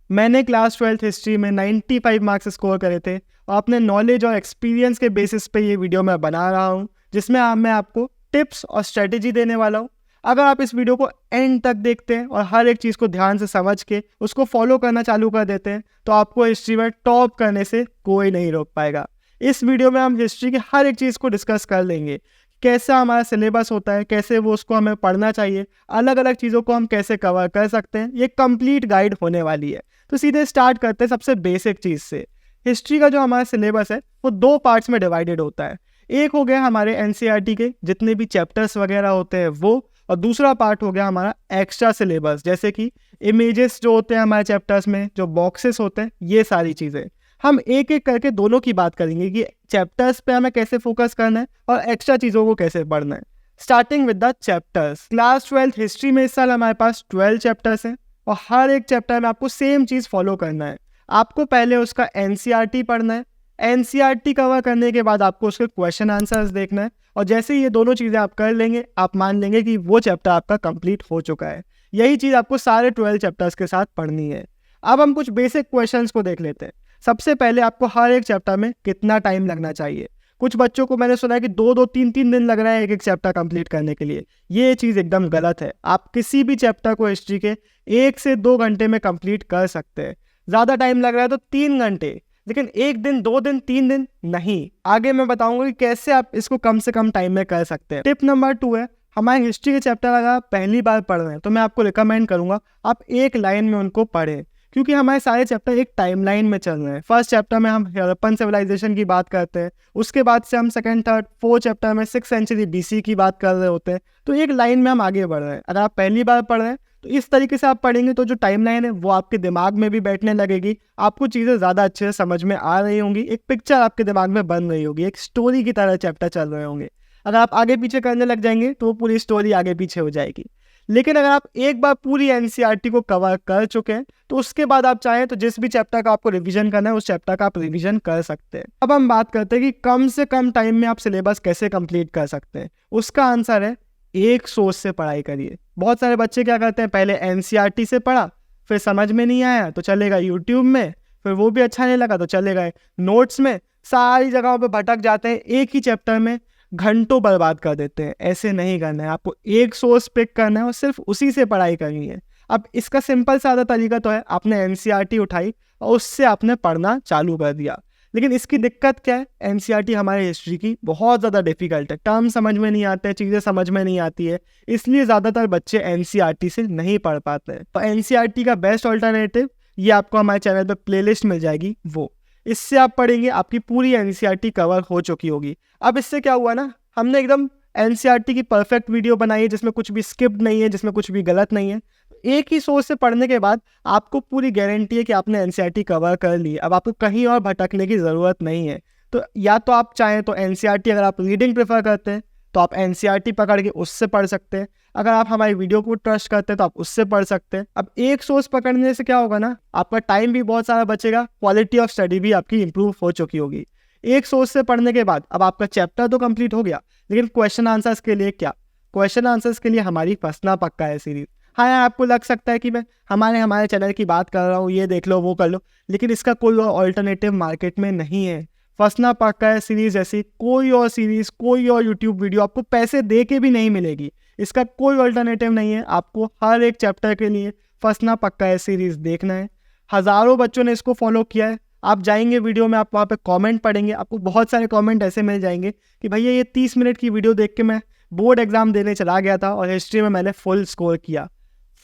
मैंने class 12th history में 95 marks score करे थे और अपने नॉलेज और एक्सपीरियंस के बेसिस पे ये वीडियो मैं बना रहा हूँ, जिसमें मैं आपको टिप्स और स्ट्रेटेजी देने वाला हूँ। अगर आप इस वीडियो को एंड तक देखते हैं और हर एक चीज़ को ध्यान से समझ के उसको फॉलो करना चालू कर देते हैं, तो आपको हिस्ट्री में टॉप करने से कोई नहीं रोक पाएगा। इस वीडियो में हम हिस्ट्री की हर एक चीज़ को डिस्कस कर लेंगे। कैसा हमारा सिलेबस होता है, कैसे वो उसको हमें पढ़ना चाहिए, अलग अलग चीज़ों को हम कैसे कवर कर सकते हैं, ये कंप्लीट गाइड होने वाली है। तो सीधे स्टार्ट करते हैं सबसे बेसिक चीज़ से। हिस्ट्री का जो हमारा सिलेबस है वो 2 पार्ट्स में डिवाइडेड होता है। एक हो गया हमारे एनसीईआरटी के जितने भी चैप्टर्स वगैरह होते हैं वो, और दूसरा पार्ट हो गया हमारा एक्स्ट्रा सिलेबस, जैसे कि इमेजेस जो होते हैं हमारे चैप्टर्स में, जो बॉक्सेस होते हैं, ये सारी चीज़ें। हम एक एक करके दोनों की बात करेंगे कि चैप्टर्स पे हमें कैसे फोकस करना है और एक्स्ट्रा चीज़ों को कैसे पढ़ना है। Starting with the chapters. Class 12th history में इस साल हमारे पास 12 चैप्टर्स हैं और हर एक चैप्टर में आपको सेम चीज़ फॉलो करना है। आपको पहले उसका एनसीईआरटी पढ़ना है। एनसीईआरटी कवर करने के बाद आपको उसके क्वेश्चन आंसर्स देखना है, और जैसे ही ये दोनों चीज़ें आप कर लेंगे, आप मान लेंगे कि वो चैप्टर आपका कंप्लीट हो चुका है। यही चीज़ आपको सारे 12 चैप्टर्स के साथ पढ़नी है। अब हम कुछ बेसिक क्वेश्चंस को देख लेते हैं। सबसे पहले आपको हर एक चैप्टर में कितना टाइम लगना चाहिए। कुछ बच्चों को मैंने सुना है कि 2-2, 3-3 दिन लग रहा है एक एक चैप्टर कंप्लीट करने के लिए। ये चीज़ एकदम गलत है। आप किसी भी चैप्टर को हिस्ट्री के 1 से 2 घंटे में कंप्लीट कर सकते हैं। ज़्यादा टाइम लग रहा है तो 3 घंटे, लेकिन 1 दिन, 2 दिन, 3 दिन नहीं। आगे मैं बताऊंगा कि कैसे आप इसको कम से कम टाइम में कर सकते हैं। टिप नंबर 2 है, हमारे हिस्ट्री के चैप्टर अगर आप पहली बार पढ़ रहे हैं तो मैं आपको रिकमेंड करूंगा आप एक लाइन में उनको पढ़ें, क्योंकि हमारे सारे चैप्टर एक टाइमलाइन में चल रहे हैं। फर्स्ट चैप्टर में हम हड़प्पन सिविलाइजेशन की बात करते हैं, उसके बाद से हम सेकंड, थर्ड, फोर्थ चैप्टर में 6th सेंचुरी बीसी की बात कर रहे होते हैं। तो एक लाइन में हम आगे बढ़ रहे हैं। अगर आप पहली बार पढ़ रहे हैं तो इस तरीके से आप पढ़ेंगे तो जो टाइमलाइन है वो आपके दिमाग में भी बैठने लगेगी। आपको चीज़ें ज़्यादा अच्छे से समझ में आ रही होंगी, एक पिक्चर आपके दिमाग में बन रही होगी, एक स्टोरी की तरह चैप्टर चल रहे होंगे। अगर आप आगे पीछे करने लग जाएंगे तो वो पूरी स्टोरी आगे पीछे हो जाएगी। लेकिन अगर आप एक बार पूरी एनसीईआरटी को कवर कर चुके हैं तो उसके बाद आप चाहें तो जिस भी चैप्टर का आपको रिवीजन करना है उस चैप्टर का आप रिवीजन कर सकते हैं। अब हम बात करते हैं कि कम से कम टाइम में आप सिलेबस कैसे कंप्लीट कर सकते हैं। उसका आंसर है, एक सोर्स से पढ़ाई करिए। बहुत सारे बच्चे क्या करते हैं, पहले एनसीईआरटी से पढ़ा, फिर समझ में नहीं आया तो चलेगा यूट्यूब में, फिर वो भी अच्छा नहीं लगा तो चले गए नोट्स में, सारी जगहों पे भटक जाते हैं, एक ही चैप्टर में घंटों बर्बाद कर देते हैं। ऐसे नहीं करना है, आपको एक सोर्स पिक करना है और सिर्फ उसी से पढ़ाई करनी है। अब इसका सिंपल सादा तरीका तो है, आपने एनसीईआरटी उठाई और उससे आपने पढ़ना चालू कर दिया। लेकिन इसकी दिक्कत क्या है, एनसीईआरटी हमारे हिस्ट्री की बहुत ज़्यादा डिफिकल्ट है, टर्म समझ में नहीं आते हैं, चीज़ें समझ में नहीं आती है, इसलिए ज़्यादातर बच्चे एनसीईआरटी से नहीं पढ़ पाते हैं। तो एनसीईआरटी का बेस्ट ऑल्टरनेटिव ये आपको हमारे चैनल पर प्लेलिस्ट मिल जाएगी, वो इससे आप पढ़ेंगे, आपकी पूरी एनसीईआरटी कवर हो चुकी होगी। अब इससे क्या हुआ ना, हमने एकदम एनसीईआरटी की परफेक्ट वीडियो बनाई है जिसमें कुछ भी स्किप नहीं है, जिसमें कुछ भी गलत नहीं है। एक ही सोर्स से पढ़ने के बाद आपको पूरी गारंटी है कि आपने एनसीईआरटी कवर कर ली। अब आपको कहीं और भटकने की ज़रूरत नहीं है। तो या तो आप चाहें तो एनसीईआरटी, अगर आप रीडिंग प्रेफर करते हैं तो आप एनसीईआरटी पकड़ के उससे पढ़ सकते हैं। अगर आप हमारी वीडियो को ट्रस्ट करते हैं तो आप उससे पढ़ सकते हैं। अब एक सोर्स पकड़ने से क्या होगा ना, आपका टाइम भी बहुत सारा बचेगा, क्वालिटी ऑफ स्टडी भी आपकी इंप्रूव हो चुकी होगी। एक सोर्स से पढ़ने के बाद अब आपका चैप्टर तो कंप्लीट हो गया, लेकिन क्वेश्चन आंसर्स के लिए क्या, क्वेश्चन आंसर्स के लिए हमारी फंसना पक्का है सीरीज। हाँ यार, आपको लग सकता है कि मैं हमारे चैनल की बात कर रहा हूँ, ये देख लो वो कर लो, लेकिन इसका कोई और ऑल्टरनेटिव मार्केट में नहीं है। फंसना पक्का है सीरीज ऐसी कोई और सीरीज, कोई और यूट्यूब वीडियो आपको पैसे दे के भी नहीं मिलेगी। इसका कोई ऑल्टरनेटिव नहीं है। आपको हर एक चैप्टर के लिए फंसना पक्का है सीरीज देखना है। हज़ारों बच्चों ने इसको फॉलो किया है। आप जाएंगे वीडियो में, आप वहाँ पे कमेंट पढ़ेंगे, आपको बहुत सारे कमेंट ऐसे मिल जाएंगे कि भैया ये 30 मिनट की वीडियो देख के मैं बोर्ड एग्जाम देने चला गया था और हिस्ट्री में मैंने फुल स्कोर किया।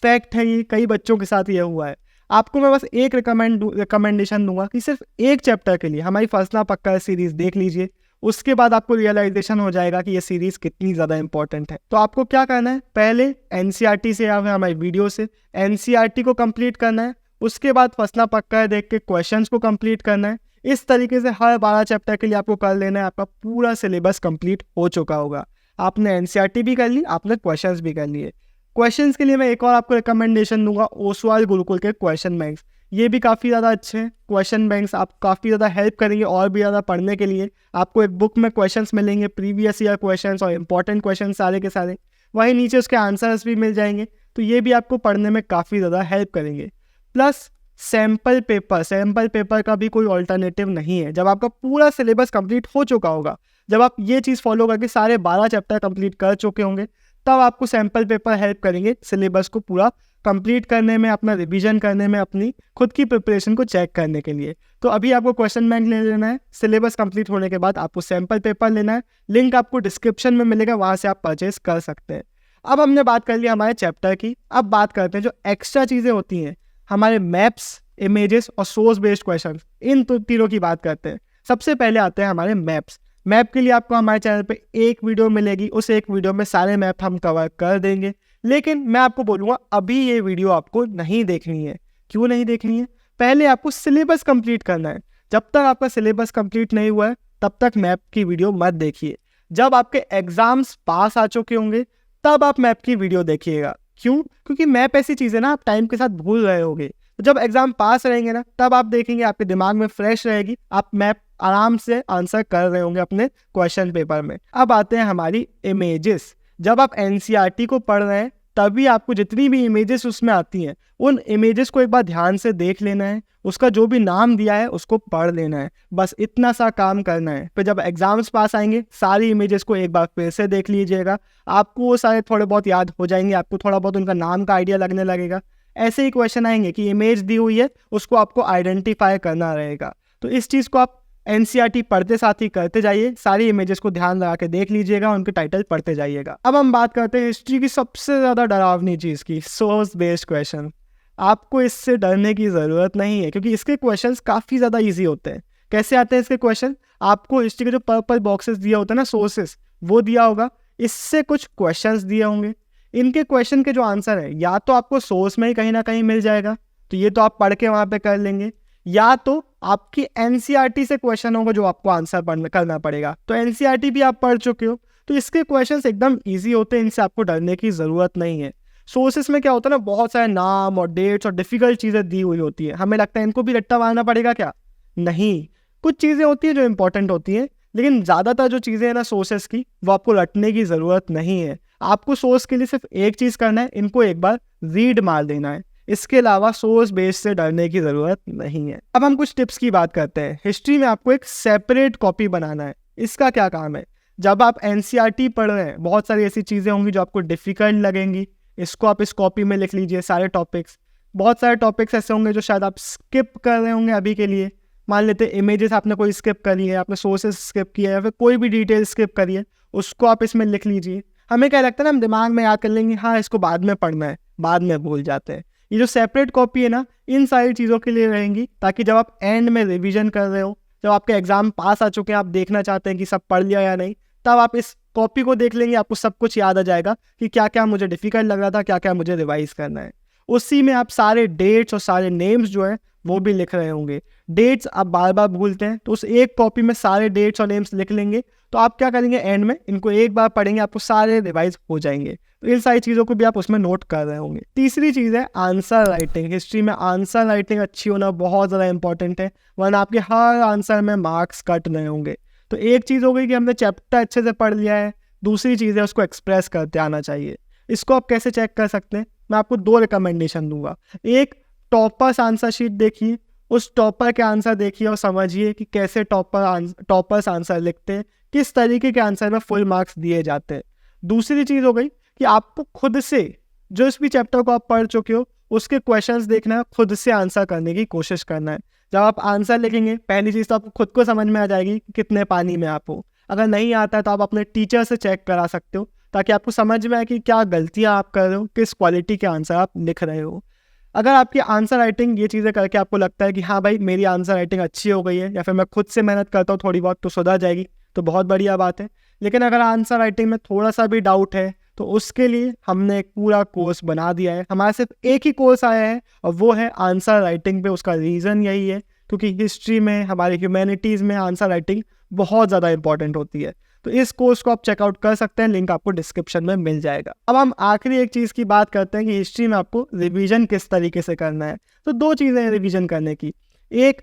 फैक्ट है, ये कई बच्चों के साथ ये हुआ है। आपको मैं बस एक रिकमेंडेशन दूंगा कि सिर्फ एक चैप्टर के लिए हमारी फंसना पक्का है सीरीज़ देख लीजिए। उसके बाद आपको रियलाइजेशन हो जाएगा कि ये सीरीज़ कितनी ज़्यादा इंपॉर्टेंट है। तो आपको क्या करना है, पहले एनसीईआरटी से या फिर हमारी वीडियो से एनसीईआरटी को कंप्लीट करना है। उसके बाद फंसना पक्का है देख के क्वेश्चंस को कंप्लीट करना है। इस तरीके से हर 12 चैप्टर के लिए आपको कर लेना है। आपका पूरा सिलेबस कंप्लीट हो चुका होगा। आपने एनसीईआरटी भी कर ली, आपने क्वेश्चंस भी कर लिए। क्वेश्चंस के लिए मैं एक और आपको रिकमेंडेशन दूंगा, ओसवाल गुरुकुल के क्वेश्चन बैंक्स। ये भी काफ़ी ज़्यादा अच्छे हैं क्वेश्चन बैंक्स, आप काफ़ी ज़्यादा हेल्प करेंगे और भी ज़्यादा पढ़ने के लिए। आपको एक बुक में क्वेश्चंस मिलेंगे, प्रीवियस ईयर क्वेश्चंस और इंपॉर्टेंट क्वेश्चन सारे के सारे, वहीं नीचे उसके आंसर्स भी मिल जाएंगे। तो ये भी आपको पढ़ने में काफ़ी ज़्यादा हेल्प करेंगे। प्लस सैम्पल पेपर का भी कोई ऑल्टरनेटिव नहीं है। जब आपका पूरा सिलेबस कंप्लीट हो चुका होगा, जब आप ये चीज़ फॉलो करके सारे 12 चैप्टर कंप्लीट कर चुके होंगे, तब आपको सैम्पल पेपर हेल्प करेंगे सिलेबस को पूरा कंप्लीट करने में, अपना रिवीजन करने में, अपनी खुद की प्रिपरेशन को चेक करने के लिए। तो अभी आपको क्वेश्चन बैंक ले लेना है, सिलेबस कंप्लीट होने के बाद आपको सैम्पल पेपर लेना है, लिंक आपको डिस्क्रिप्शन में मिलेगा, वहाँ से आप परचेज कर सकते हैं। अब हमने बात कर ली हमारे चैप्टर की, अब बात करते हैं जो एक्स्ट्रा चीज़ें होती हैं, हमारे मैप्स, इमेजेस और सोर्स बेस्ड क्वेश्चन, इन तीनों की बात करते हैं। सबसे पहले आते हैं हमारे मैप्स। मैप के लिए आपको हमारे चैनल पे एक वीडियो मिलेगी, उस एक वीडियो में सारे मैप हम कवर कर देंगे, लेकिन मैं आपको बोलूँगा अभी ये वीडियो आपको नहीं देखनी है। क्यों नहीं देखनी है? पहले आपको सिलेबस कंप्लीट करना है। जब तक आपका सिलेबस कंप्लीट नहीं हुआ है तब तक मैप की वीडियो मत देखिए। जब आपके एग्जाम्स पास आ चुके होंगे तब आप मैप की वीडियो देखिएगा। क्यों? क्योंकि मैप ऐसी चीज़ है ना, आप टाइम के साथ भूल रहे होगे, तो जब एग्जाम पास रहेंगे ना तब आप देखेंगे, आपके दिमाग में फ्रेश रहेगी, आप मैप आराम से आंसर कर रहे होंगे अपने क्वेश्चन पेपर में। अब आते हैं हमारी इमेजेस। जब आप एनसीईआरटी को पढ़ रहे हैं तभी आपको जितनी भी इमेजेस उसमें आती हैं, उन इमेजेस को एक बार ध्यान से देख लेना है, उसका जो भी नाम दिया है उसको पढ़ लेना है, बस इतना सा काम करना है। फिर जब एग्जाम्स पास आएंगे सारी इमेजेस को एक बार फिर से देख लीजिएगा, आपको वो सारे थोड़े बहुत याद हो जाएंगे, आपको थोड़ा बहुत उनका नाम का आइडिया लगने लगेगा। ऐसे ही क्वेश्चन आएंगे कि इमेज दी हुई है, उसको आपको आइडेंटिफाई करना रहेगा। तो इस चीज़ को आप एनसीईआरटी पढ़ते साथ ही करते जाइए, सारी इमेजेस को ध्यान लगा के देख लीजिएगा, उनके टाइटल पढ़ते जाइएगा। अब हम बात करते हैं हिस्ट्री की सबसे ज़्यादा डरावनी चीज़ की, सोर्स बेस्ड क्वेश्चन। आपको इससे डरने की ज़रूरत नहीं है, क्योंकि इसके क्वेश्चंस काफ़ी ज़्यादा इजी होते हैं। कैसे आते हैं इसके क्वेश्चन? आपको हिस्ट्री के जो पर्पल बॉक्सेस दिया होता है ना, सोर्सेस, वो दिया होगा, इससे कुछ क्वेश्चंस दिए होंगे, इनके क्वेश्चन के जो आंसर है या तो आपको सोर्स में ही कहीं ना कहीं मिल जाएगा, तो ये तो आप पढ़ के वहाँ पे कर लेंगे, या तो आपकी एनसीईआरटी से क्वेश्चन होगा जो आपको आंसर करना पड़ेगा। तो एनसीईआरटी भी आप पढ़ चुके हो, तो इसके क्वेश्चंस एकदम इजी होते हैं, इनसे आपको डरने की ज़रूरत नहीं है। सोर्सेस में क्या होता है ना, बहुत सारे नाम और डेट्स और डिफिकल्ट चीज़ें दी हुई होती है, हमें लगता है इनको भी रट्टा मारना पड़ेगा क्या? नहीं, कुछ चीज़ें होती हैं जो इंपॉर्टेंट होती हैं, लेकिन ज़्यादातर जो चीज़ें हैं ना सोर्सेस की, वो आपको रटने की ज़रूरत नहीं है। आपको सोर्स के लिए सिर्फ एक चीज़ करना है, इनको एक बार रीड मार देना है, इसके अलावा सोर्स बेस से डरने की ज़रूरत नहीं है। अब हम कुछ टिप्स की बात करते हैं। हिस्ट्री में आपको एक सेपरेट कॉपी बनाना है। इसका क्या काम है? जब आप एनसीईआरटी पढ़ रहे हैं, बहुत सारी ऐसी चीज़ें होंगी जो आपको डिफ़िकल्ट लगेंगी, इसको आप इस कॉपी में लिख लीजिए सारे टॉपिक्स। बहुत सारे टॉपिक्स ऐसे होंगे जो शायद आप स्किप कर रहे होंगे अभी के लिए। मान लेते इमेजेस आपने कोई स्किप करी है, आपने सोर्सेस स्किप किया है, या फिर कोई भी डिटेल स्किप करी है, उसको आप इसमें लिख लीजिए। हमें क्या लगता है ना, हम दिमाग में याद कर लेंगे, हाँ इसको बाद में पढ़ना है, बाद में भूल जाते हैं। ये जो सेपरेट कॉपी है ना, इन सारी चीज़ों के लिए रहेंगी, ताकि जब आप एंड में रिवीजन कर रहे हो, जब आपके एग्जाम पास आ चुके हैं, आप देखना चाहते हैं कि सब पढ़ लिया या नहीं, तब आप इस कॉपी को देख लेंगे, आपको सब कुछ याद आ जाएगा कि क्या क्या मुझे डिफिकल्ट लग रहा था, क्या क्या मुझे रिवाइज करना है। उसी में आप सारे डेट्स और सारे नेम्स जो है वो भी लिख रहे होंगे। डेट्स आप बार बार भूलते हैं, तो उस एक कॉपी में सारे डेट्स और नेम्स लिख लेंगे, तो आप क्या करेंगे, एंड में इनको एक बार पढ़ेंगे, आपको सारे रिवाइज हो जाएंगे। तो इन सारी चीज़ों को भी आप उसमें नोट कर रहे होंगे। तीसरी चीज़ है आंसर राइटिंग। हिस्ट्री में आंसर राइटिंग अच्छी होना बहुत ज़्यादा इंपॉर्टेंट है, वरना आपके हर आंसर में मार्क्स कट रहे होंगे। तो एक चीज़ हो गई कि हमने चैप्टर अच्छे से पढ़ लिया है, दूसरी चीज़ है उसको एक्सप्रेस करते आना चाहिए। इसको आप कैसे चेक कर सकते हैं? मैं आपको 2 रिकमेंडेशन दूंगा। एक, टॉपर्स आंसर शीट देखिए, उस टॉपर के आंसर देखिए और समझिए कि कैसे टॉपर्स आंसर लिखते हैं, किस तरीके के आंसर में फुल मार्क्स दिए जाते हैं। दूसरी चीज़ हो गई कि आपको खुद से जो इस भी चैप्टर को आप पढ़ चुके हो उसके क्वेश्चंस देखना है, खुद से आंसर करने की कोशिश करना है। जब आप आंसर लिखेंगे, पहली चीज़ तो आपको खुद को समझ में आ जाएगी कि कितने पानी में आप हो। अगर नहीं आता है तो आप अपने टीचर से चेक करा सकते हो, ताकि आपको समझ में आए कि क्या गलतियाँ आप कर रहे हो, किस क्वालिटी के आंसर आप लिख रहे हो। अगर आपकी आंसर राइटिंग ये चीज़ें करके आपको लगता है कि हाँ भाई मेरी आंसर राइटिंग अच्छी हो गई है, या फिर मैं खुद से मेहनत करता हूँ थोड़ी बहुत तो सुधर जाएगी, तो बहुत बढ़िया बात है। लेकिन अगर आंसर राइटिंग में थोड़ा सा भी डाउट है तो उसके लिए हमने एक पूरा कोर्स बना दिया है। हमारे सिर्फ एक ही कोर्स आया है और वो है आंसर राइटिंग पे। उसका रीज़न यही है क्योंकि हिस्ट्री में, हमारे ह्यूमैनिटीज़ में आंसर राइटिंग बहुत ज़्यादा इंपॉर्टेंट होती है। तो इस कोर्स को आप चेकआउट कर सकते हैं, लिंक आपको डिस्क्रिप्शन में मिल जाएगा। अब हम आखिरी एक चीज़ की बात करते हैं कि हिस्ट्री में आपको रिवीजन किस तरीके से करना है। तो 2 चीज़ें हैं रिवीजन करने की। एक,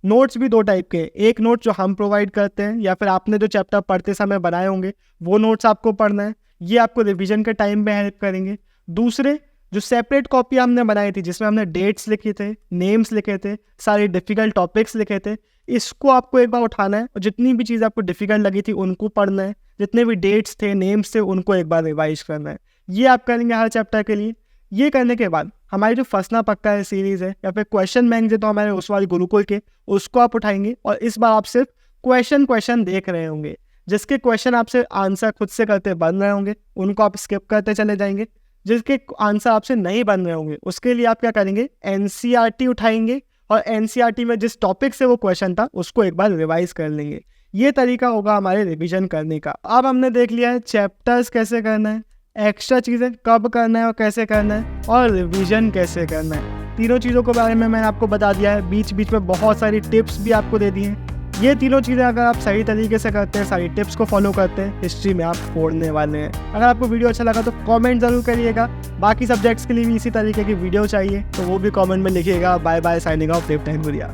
नोट्स भी 2 टाइप के। एक नोट जो हम प्रोवाइड करते हैं, या फिर आपने जो चैप्टर पढ़ते समय बनाए होंगे वो नोट्स आपको पढ़ना है, ये आपको रिवीजन के टाइम में हेल्प करेंगे। दूसरे जो सेपरेट कॉपी हमने बनाई थी जिसमें हमने डेट्स लिखे थे, नेम्स लिखे थे, सारे डिफ़िकल्ट टॉपिक्स लिखे थे, इसको आपको एक बार उठाना है और जितनी भी चीज़ आपको डिफ़िकल्ट लगी थी उनको पढ़ना है, जितने भी डेट्स थे, नेम्स थे, उनको एक बार रिवाइज करना है। ये आप करेंगे हर चैप्टर के लिए। ये करने के बाद हमारी जो फंसना पक्का है सीरीज़ है या फिर क्वेश्चन बैंक है तो हमारे उस वाले गुरुकुल के, उसको आप उठाएंगे और इस बार आप सिर्फ क्वेश्चन देख रहे होंगे। जिसके क्वेश्चन आपसे आंसर खुद से करते बन रहे होंगे उनको आप स्किप करते चले जाएंगे। जिसके आंसर आपसे नहीं बन रहे होंगे उसके लिए आप क्या करेंगे, एनसीईआरटी उठाएंगे और एनसीईआरटी में जिस टॉपिक से वो क्वेश्चन था उसको एक बार रिवाइज कर लेंगे। ये तरीका होगा हमारे रिवीजन करने का। अब हमने देख लिया है चैप्टर्स कैसे करना है, एक्स्ट्रा चीज़ें कब करना है और कैसे करना है, और रिवीजन कैसे करना है। तीनों चीज़ों के बारे में मैंने आपको बता दिया है, बीच बीच में बहुत सारी टिप्स भी आपको दे दी हैं। ये तीनों चीज़ें अगर आप सही तरीके से करते हैं, सारी टिप्स को फॉलो करते हैं, हिस्ट्री में आप फोड़ने वाले हैं। अगर आपको वीडियो अच्छा लगा तो कमेंट ज़रूर करिएगा। बाकी सब्जेक्ट्स के लिए भी इसी तरीके की वीडियो चाहिए तो वो भी कमेंट में लिखिएगा। बाय बाय, साइनिंग ऑफ, देव टाइम गुड़िया।